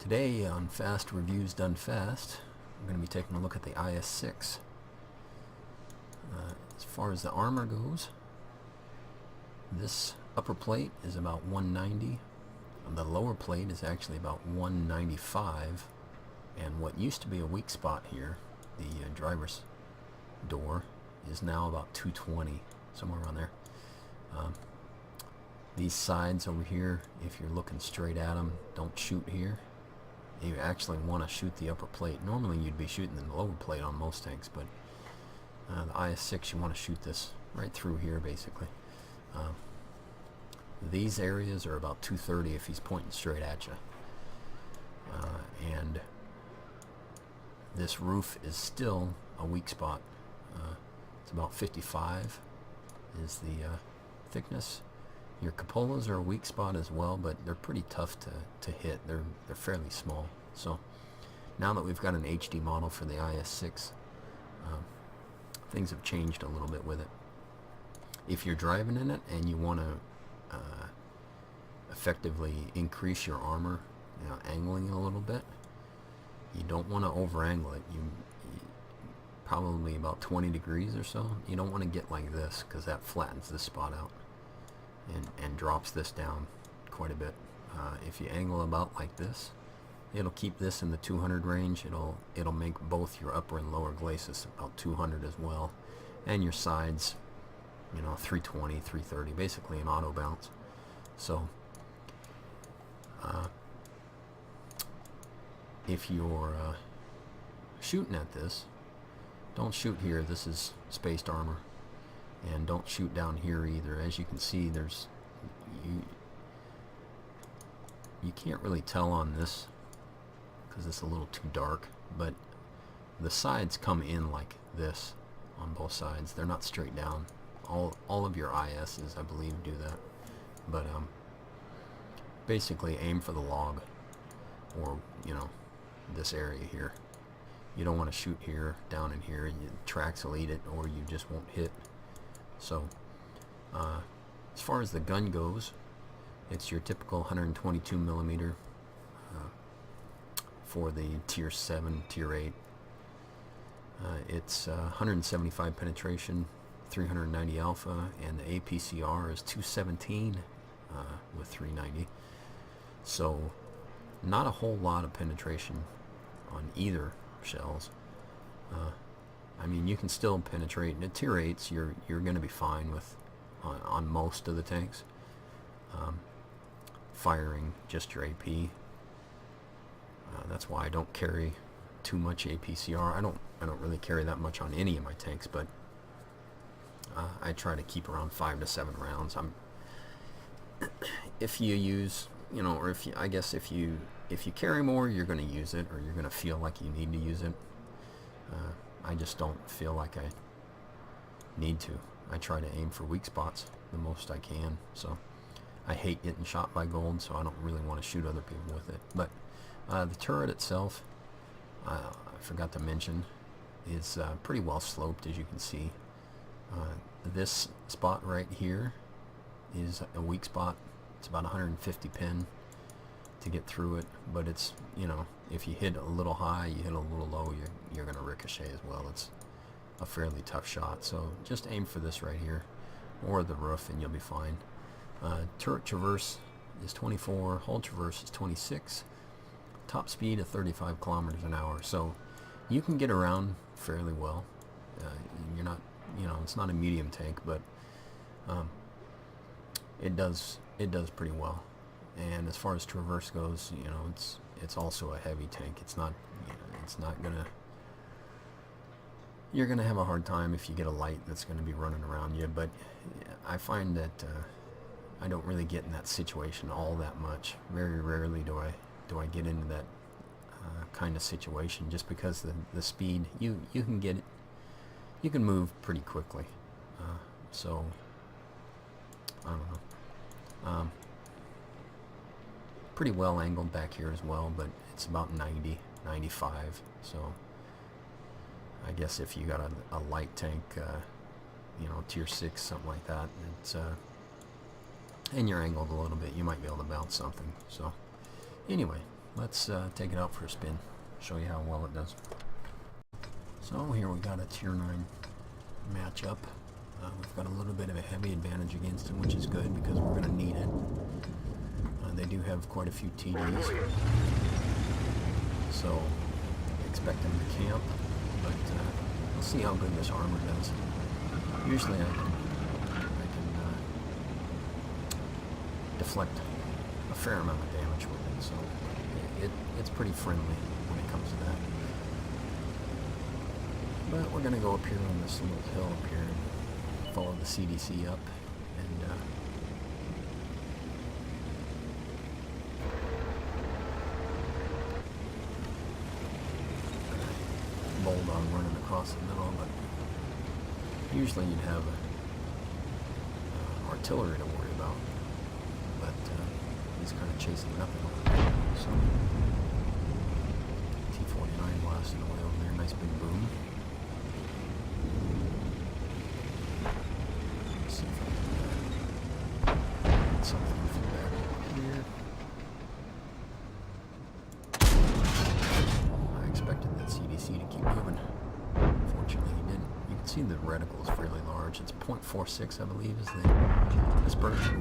Today on Fast Reviews Done Fast, I'm going to be taking a look at the IS-6. As far as the armor goes, this upper plate is about 190. The lower plate is actually about 195. And what used to be a weak spot here, the driver's door, is now about 220, somewhere around there. These sides over here, if you're looking straight at them, don't shoot here. You actually want to shoot the upper plate. Normally you'd be shooting the lower plate on most tanks, but the IS-6, you want to shoot this right through here basically. These areas are about 230 if he's pointing straight at you. And this roof is still a weak spot. It's about 55 is the thickness. Your cupolas are a weak spot as well, but they're pretty tough to hit. They're fairly small. So now that we've got an HD model for the IS-6, things have changed a little bit with it. If you're driving in it and you want to effectively increase your armor, angling it a little bit, you don't want to over angle it. You probably about 20 degrees or so. You don't want to get like this, because that flattens this spot out and drops this down quite a bit. If you angle about like this, it'll keep this in the 200 range. It'll make both your upper and lower glacis about 200 as well, and your sides 320, 330, basically an auto bounce. So if you're shooting at this, don't shoot here. This is spaced armor. And don't shoot down here either. As you can see, there's you can't really tell on this because it's a little too dark, but the sides come in like this on both sides. They're not straight down. All of your ISs, I believe, do that. But basically aim for the log, or this area here. You don't want to shoot here, down in here. Tracks will eat it, or you just won't hit. So as far as the gun goes, it's your typical 122 millimeter for the tier 7, tier 8. It's 175 penetration, 390 alpha, and the APCR is 217 with 390. So not a whole lot of penetration on either shells. I mean, you can still penetrate. In tier 8s, you're going to be fine with on most of the tanks. Firing just your AP. That's why I don't carry too much APCR. I don't really carry that much on any of my tanks, but I try to keep around 5 to 7 rounds. If you use, or if you carry more, you're going to use it, or you're going to feel like you need to use it. I just don't feel like I need to. I try to aim for weak spots the most I can. So I hate getting shot by gold, so I don't really want to shoot other people with it. But the turret itself, I forgot to mention, is pretty well sloped, as you can see. This spot right here is a weak spot. It's about 150 pin to get through it, but it's, if you hit a little high, you hit a little low, you're going to ricochet as well. It's a fairly tough shot, so just aim for this right here or the roof and you'll be fine. Turret traverse is 24, hull traverse is 26, top speed of 35 kilometers an hour, so you can get around fairly well. You're not, it's not a medium tank, but it does pretty well. And as far as traverse goes, it's also a heavy tank. It's not gonna. You're gonna have a hard time if you get a light that's gonna be running around you. But I find that I don't really get in that situation all that much. Very rarely do I get into that kind of situation, just because the speed you can get it. You can move pretty quickly. So I don't know. Pretty well angled back here as well, but it's about 90, 95. So I guess if you got a light tank, tier 6, something like that, it's and you're angled a little bit, you might be able to bounce something. So anyway, let's take it out for a spin, show you how well it does. So here we got a tier 9 matchup. We've got a little bit of a heavy advantage against him, which is good because we're going to need it. They do have quite a few TDs, so expect them to camp, but we'll see how good this armor does. Usually I can deflect a fair amount of damage with it, so it's pretty friendly when it comes to that. But we're going to go up here on this little hill up here and follow the CDC up, and bulldog running across the middle, but usually you'd have artillery to worry about, but he's kind of chasing nothing over there. So T-49 blasting away over there, nice big boom. Let's see if I can get something from back here. I expected that CDC to keep moving. Fortunately, he didn't. You can see the reticle is fairly large. It's 0.46, I believe, is the dispersion.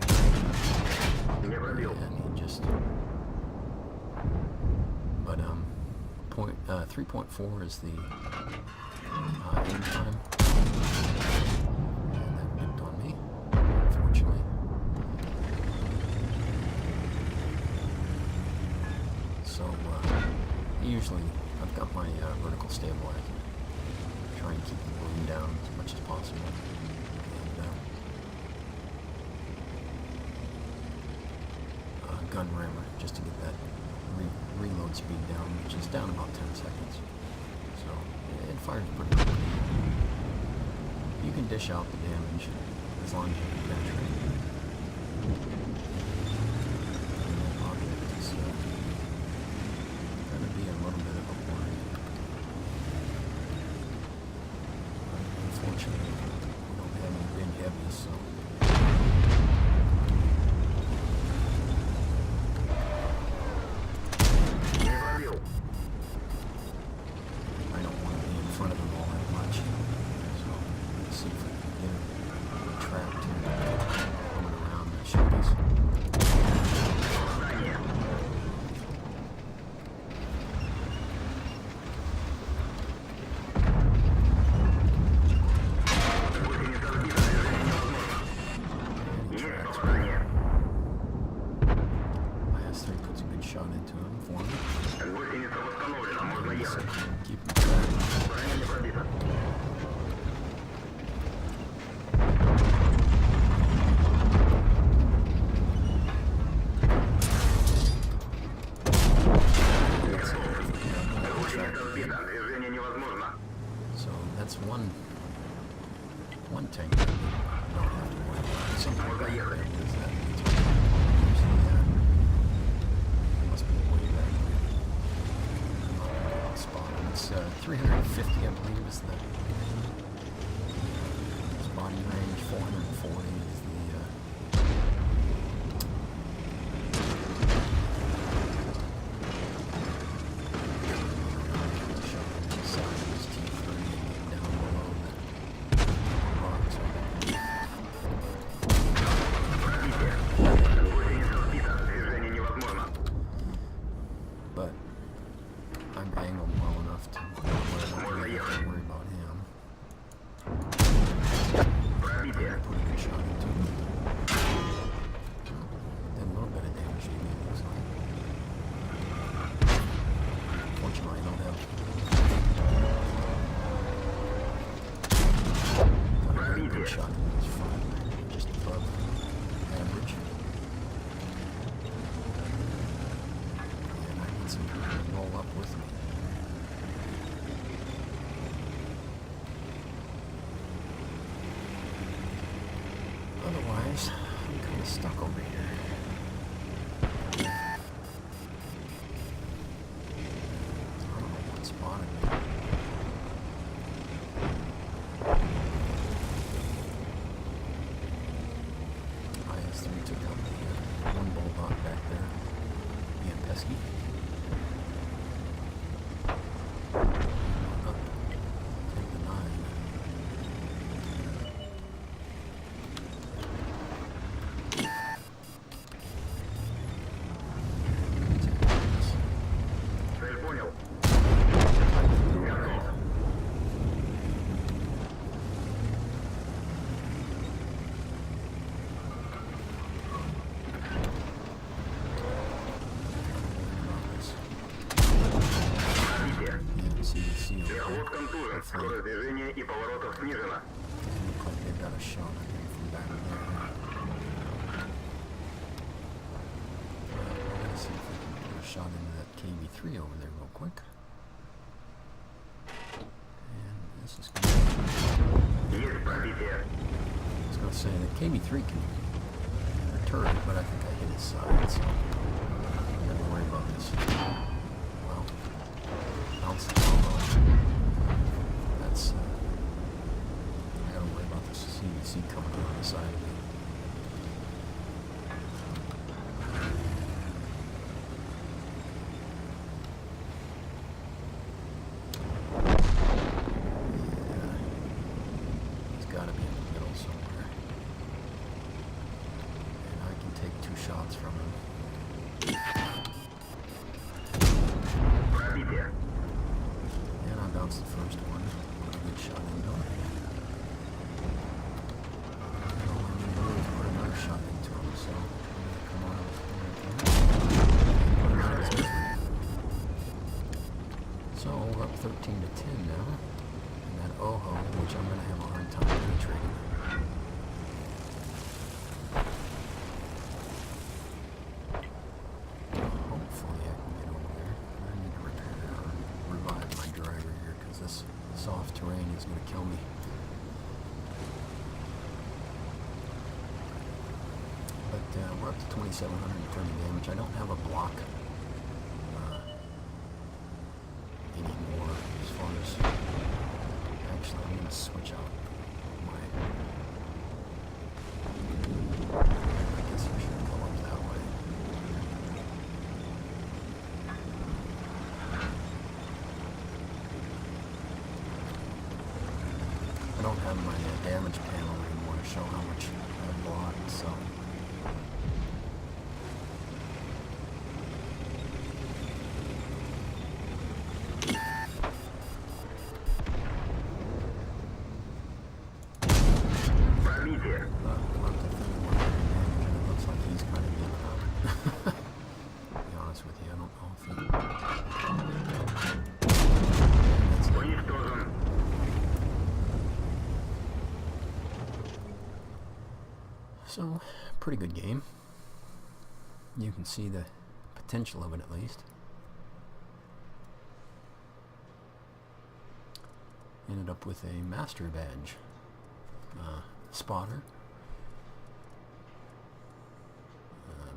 And he just... But, 3.4 is the aim time. And that picked on me, unfortunately. So, usually, I've got my vertical stabilizer. Try and keep the boom down as much as possible. And gun rammer, just to get that reload speed down, which is down about 10 seconds. So it fires pretty quickly. You can dish out the damage as long as you can penetrate. And that object is going to be a little bit of a worry. Unfortunately, we don't have any big heavies, so that's one tank. I don't have to worry about something like that. It must be way back there. Spot. It's 350, I believe, is the body range. 440 is otherwise, I'm kind of stuck over here. I don't know what spotted me. IS-3 took out the one bulldog back there, being pesky. hopefully. Looks like they've got a shot on him from back there. We're going to see if we can get a shot into that KV-3 over there real quick. And this is going to be... I was going to say that KV-3 can turret, but I think I hit his side, so I'm not worry about this. Well, bounce the elbow. That's I gotta worry about this CVC coming on the side of me. Yeah, he's gotta be in the middle somewhere. Take 2 shots from him. And I bounced the first one. Put a good shot into him. And all I need to do is put another shot into him, so I'm going to come on over here again. Put him out of his misery. So we're up 13 to 10 now. And that Oho, which I'm going to have a hard time penetrating. Soft terrain is going to kill me. But we're up to 2,730 damage. I don't have a block anymore as far as... Actually, I'm going to switch out my... I guess I should go up that way. I don't have my damage panel anymore to show how much I blocked, so... Left to 31 damage, and it looks like he's kind of getting out. To be honest with you, I don't know if he... So, pretty good game. You can see the potential of it at least. Ended up with a master badge. Spotter.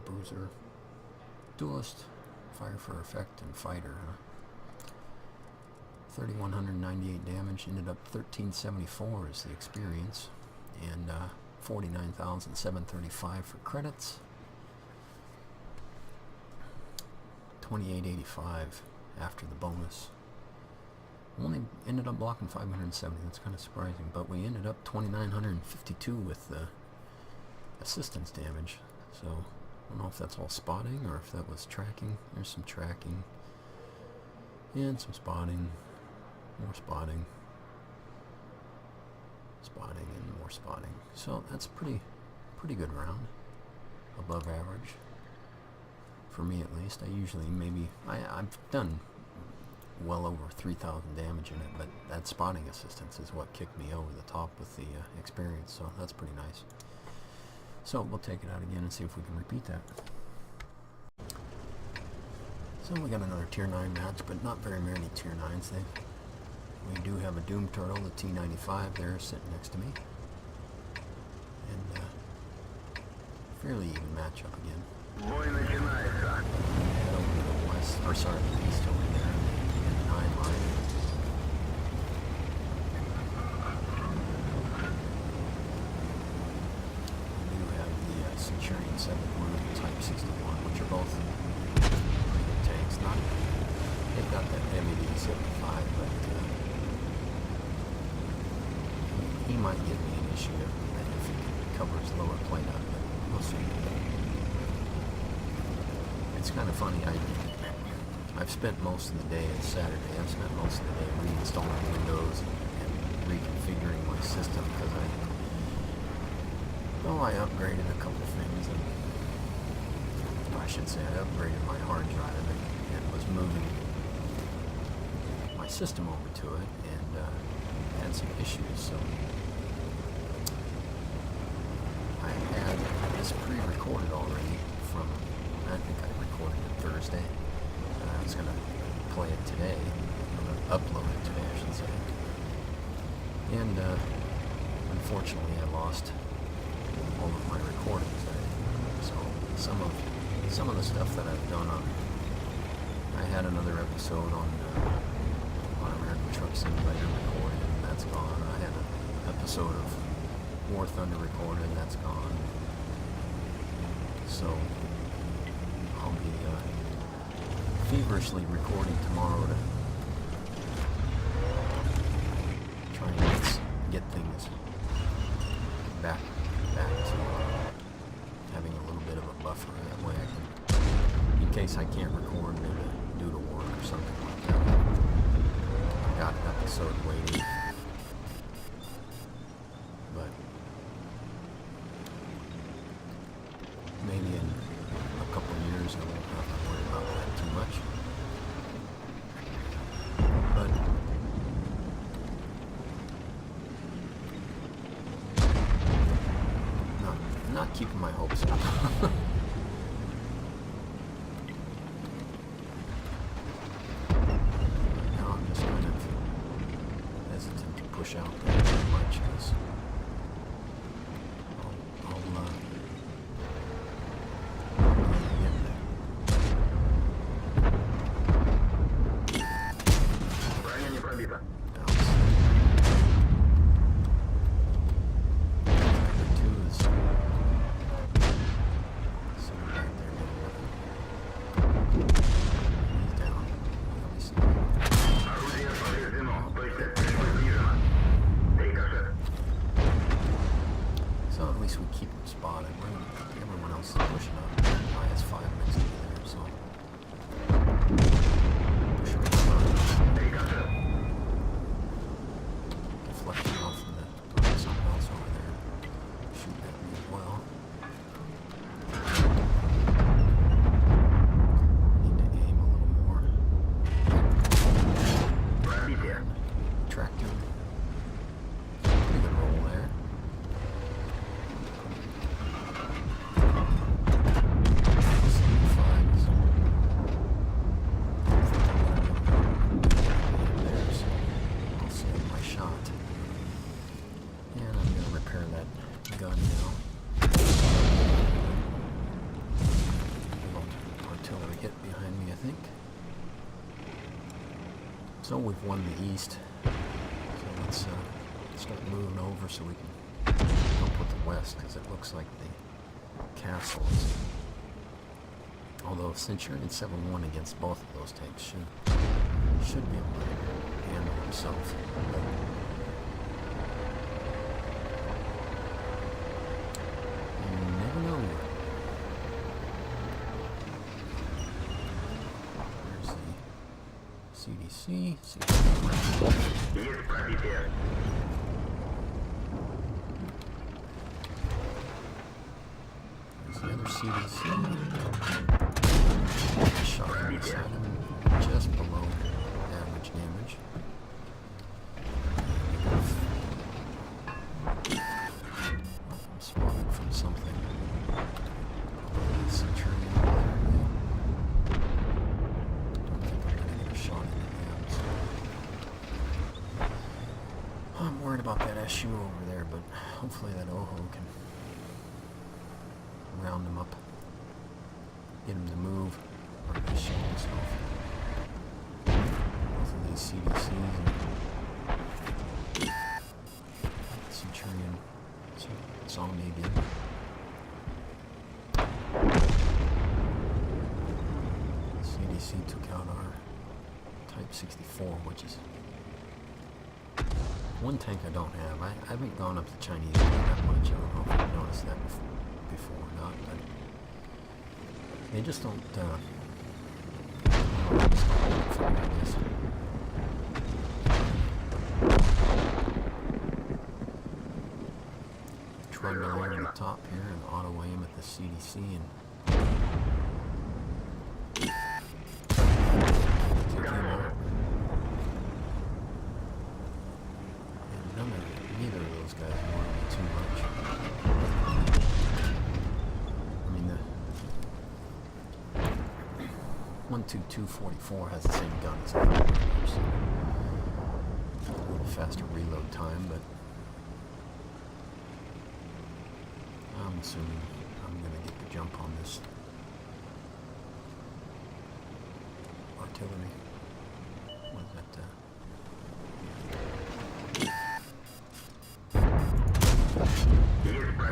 Bruiser. Duelist. Fire for effect and fighter. 3,198 damage. Ended up 1,374 is the experience. And 49,735 for credits. 2,885 after the bonus. Only ended up blocking 570. That's kind of surprising, but we ended up 2,952 with the assistance damage. So I don't know if that's all spotting or if that was tracking. There's some tracking and some spotting, more spotting. Spotting and more spotting. So that's pretty good round. Above average. For me at least. I usually I've done well over 3,000 damage in it, but that spotting assistance is what kicked me over the top with the experience, so that's pretty nice. So we'll take it out again and see if we can repeat that. So we got another tier 9 match, but not very many tier 9s. We do have a Doom Turtle, the T95 there sitting next to me. And fairly even matchup again. Head over to the west, or sorry, the east over there, in the 9 line. We do have the Centurion 71 and the Type 61, which are both pretty good tanks. They've got that MAD 75, but he might give me an issue if he covers lower plate out of it. We'll see. It's kind of funny. I've spent most of the day, it's Saturday, I've spent most of the day reinstalling Windows and reconfiguring my system because I upgraded a couple things, and I should say I upgraded my hard drive and was moving my system over to it, and had some issues, so I had this pre-recorded already from, I think I recorded it Thursday, and I was going to play it today, or upload it today, I should say. And unfortunately, I lost all of my recordings. So some of the stuff that I've done on, I had another episode on American Truck Simulator recorded, and that's gone. I had an episode of War Thunder recorded, and that's gone. So I'll be feverishly recording tomorrow to try and get things back to having a little bit of a buffer. That way I can, in case I can't record due to work or something like that, I got an episode waiting. But maybe in a couple of years I won't have to worry about that too much. But not keeping my hopes up. Now I'm just kind of hesitant to push out there too much because I'll get there. So at least we keep them spotted. Everyone else is pushing up. I has 5 minutes to be there, so pushing up. Deflecting off of the something else over there. Shooting at me as well. Need to aim a little more. Tractor. Pretty good roll there. So we've won the east, so let's start moving over so we can help with the west, because it looks like the castle is, although Centurion 7-1 against both of those tanks should be able to handle himself. You never know. CDC. There's the other CDC. Shot him beside him just below average damage. I'm spotted from something. Probably the Centurion there. Don't think I'm gonna get a shot in the hands. I'm worried about that SU over there, but hopefully that Oho can round him up, get him to move, or he's shooting himself. Both of these CDCs and Centurion saw me again. CDC took out our Type 64, which is one tank I don't have. I haven't gone up the Chinese that much. I don't know if you've noticed that before or not, but they just don't, Try to land on the top here and auto aim at the CDC and take him out. And MacLeod 244 has the same gun as the Nile. A little faster reload time, but I'm assuming I'm going to get the jump on this artillery. What is that? I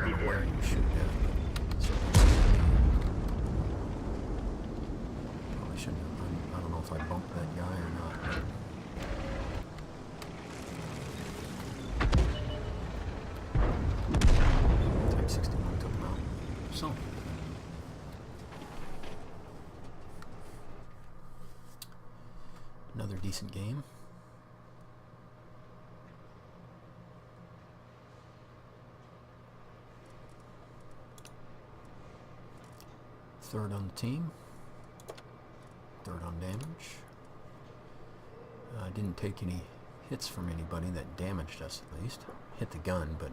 don't know where you shoot at, but probably shouldn't have. I don't know if I bumped that guy or not. Type 61 took him out. So. Another decent game. Third on the team. Third on damage. Didn't take any hits from anybody that damaged us, at least. Hit the gun, but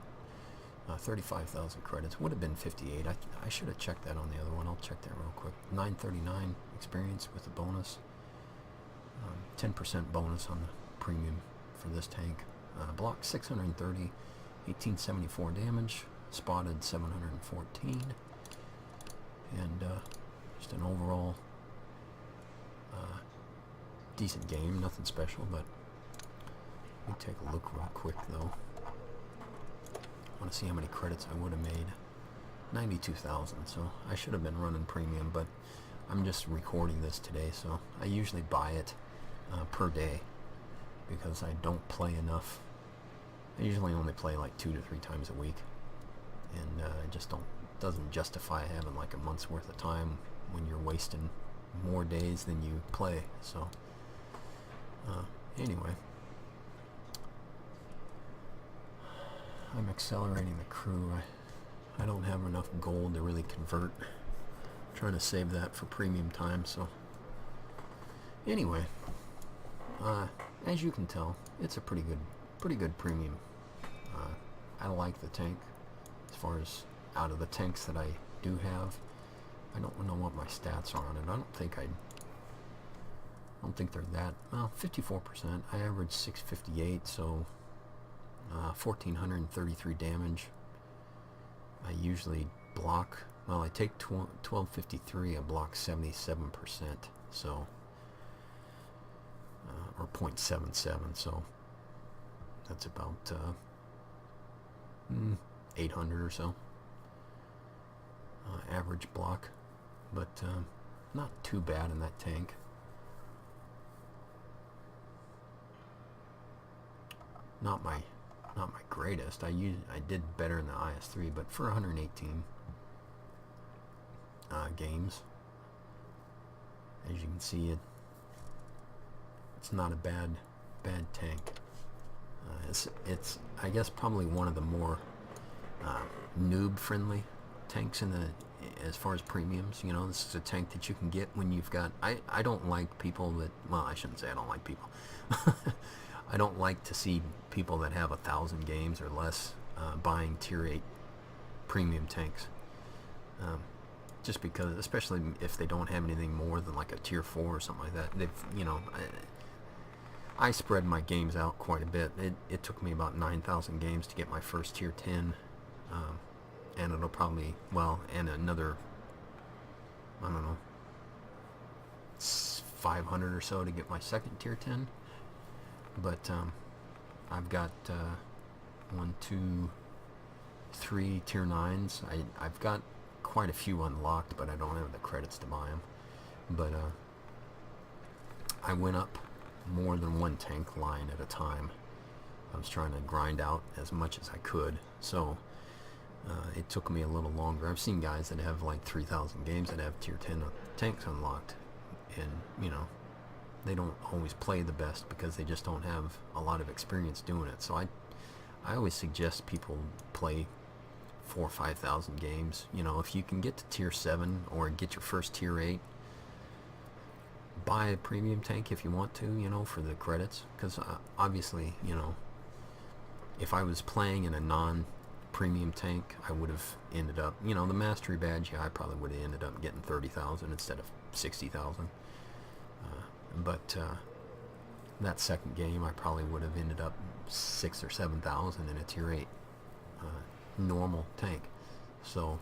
35,000 credits. Would have been 58. I should have checked that on the other one. I'll check that real quick. 939 experience with the bonus. 10% bonus on the premium for this tank. Block 630, 1874 damage. Spotted 714. And just an overall decent game, nothing special, but let me take a look real quick though. I want to see how many credits I would have made. 92,000, so I should have been running premium, but I'm just recording this today, so I usually buy it per day because I don't play enough. I usually only play like 2 to 3 times a week, and I just doesn't justify having like a month's worth of time when you're wasting more days than you play. So anyway, I'm accelerating the crew. I don't have enough gold to really convert. I'm trying to save that for premium time. So anyway, as you can tell, it's a pretty good premium. I like the tank. As far as out of the tanks that I do have, I don't know what my stats are on it. I don't think they're that well. 54%. I average 658, so 1,433 damage. I usually block. Well, I take 1253. I block 77%. So or 0.77. So that's about 800 or so. Average block, but not too bad in that tank. Not my greatest. I did better in the IS-3, but for 118 games, as you can see, it's not a bad tank. It's I guess probably one of the more noob friendly tanks in the as far as premiums. You know, this is a tank that you can get when you've got I don't like people that, well, I shouldn't say I don't like people. I don't like to see people that have 1,000 games or less buying tier 8 premium tanks, just because, especially if they don't have anything more than like a tier 4 or something like that. I spread my games out quite a bit. It took me about 9,000 games to get my first tier 10, and it'll probably, well, and another, I don't know, 500 or so to get my second tier 10. But I've got 1, 2, 3 tier 9s. I've got quite a few unlocked, but I don't have the credits to buy them. But I went up more than one tank line at a time. I was trying to grind out as much as I could, so it took me a little longer. I've seen guys that have like 3,000 games that have tier 10 tanks unlocked, and you know, they don't always play the best because they just don't have a lot of experience doing it. So I always suggest people play 4,000 or 5,000 games. You know, if you can get to tier 7 or get your first tier 8, buy a premium tank if you want to, you know, for the credits. Because obviously, you know, if I was playing in a non-premium tank, I would have ended up, you know, the mastery badge, yeah, I probably would have ended up getting 30,000 instead of 60,000. but that second game I probably would have ended up 6,000 or 7,000 in a tier 8 normal tank. So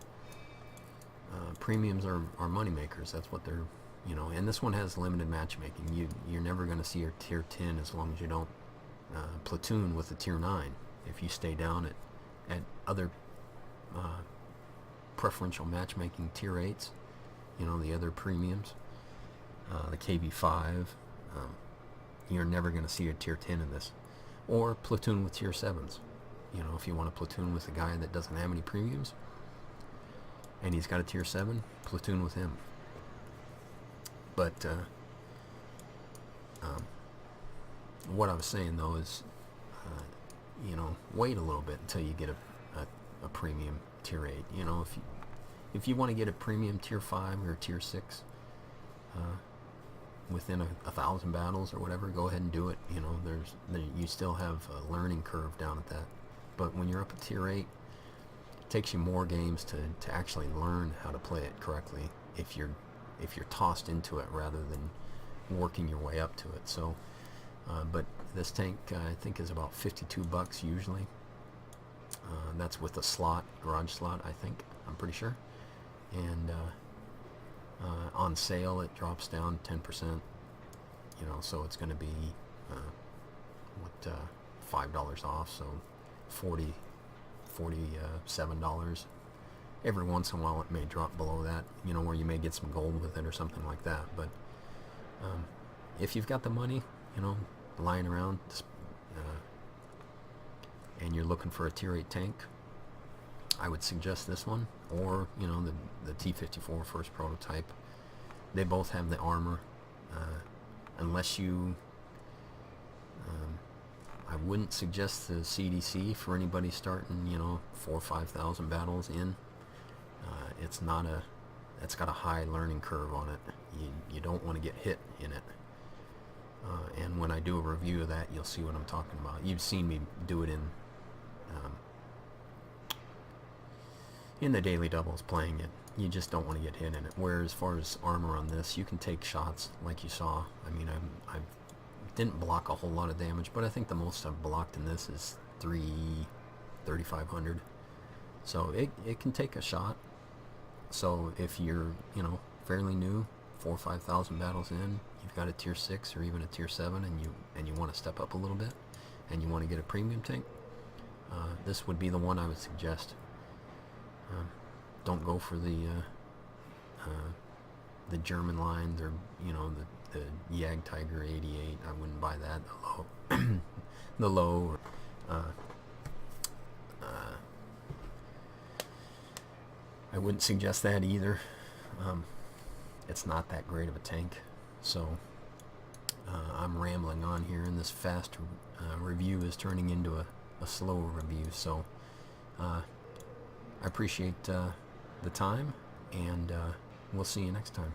premiums are money makers. That's what they're, you know. And this one has limited matchmaking. You're never going to see your tier 10 as long as you don't platoon with a tier 9. If you stay down at other preferential matchmaking tier 8s, you know, the other premiums, the KB5, you're never going to see a tier 10 in this. Or platoon with tier 7s. You know, if you want to platoon with a guy that doesn't have any premiums and he's got a tier 7, platoon with him. But what I was saying though is, you know, wait a little bit until you get a premium tier 8. You know, if you want to get a premium tier 5 or tier 6 within 1,000 battles or whatever, go ahead and do it. You know, you still have a learning curve down at that. But when you're up at tier 8, it takes you more games to actually learn how to play it correctly if you're tossed into it rather than working your way up to it. So but this tank I think is about $52 usually. That's with a slot, garage slot, I think. I'm pretty sure. And on sale it drops down 10%. You know, so it's going to be $5 off, so $47. Every once in a while it may drop below that, you know, where you may get some gold with it or something like that. But if you've got the money, you know, lying around, and you're looking for a tier 8 tank, I would suggest this one, or, you know, the T-54 first prototype. They both have the armor. Unless you, I wouldn't suggest the CDC for anybody starting, you know, 4,000 or 5,000 battles in. It's got a high learning curve on it. You don't want to get hit in it. And when I do a review of that, you'll see what I'm talking about. You've seen me do it in the daily doubles playing it. You just don't want to get hit in it. Whereas as far as armor on this, you can take shots like you saw. I mean, I didn't block a whole lot of damage, but I think the most I've blocked in this is 3,500. So it can take a shot. So if you're, you know, fairly new, 4,000 or 5,000 battles in, you've got a tier 6 or even a tier 7, and you want to step up a little bit, and you want to get a premium tank, this would be the one I would suggest. Don't go for the German lines, or, you know, the Jag Tiger 88. I wouldn't buy that. The low. I wouldn't suggest that either. It's not that great of a tank. So I'm rambling on here, and this fast review is turning into a slow review. So I appreciate the time, and we'll see you next time.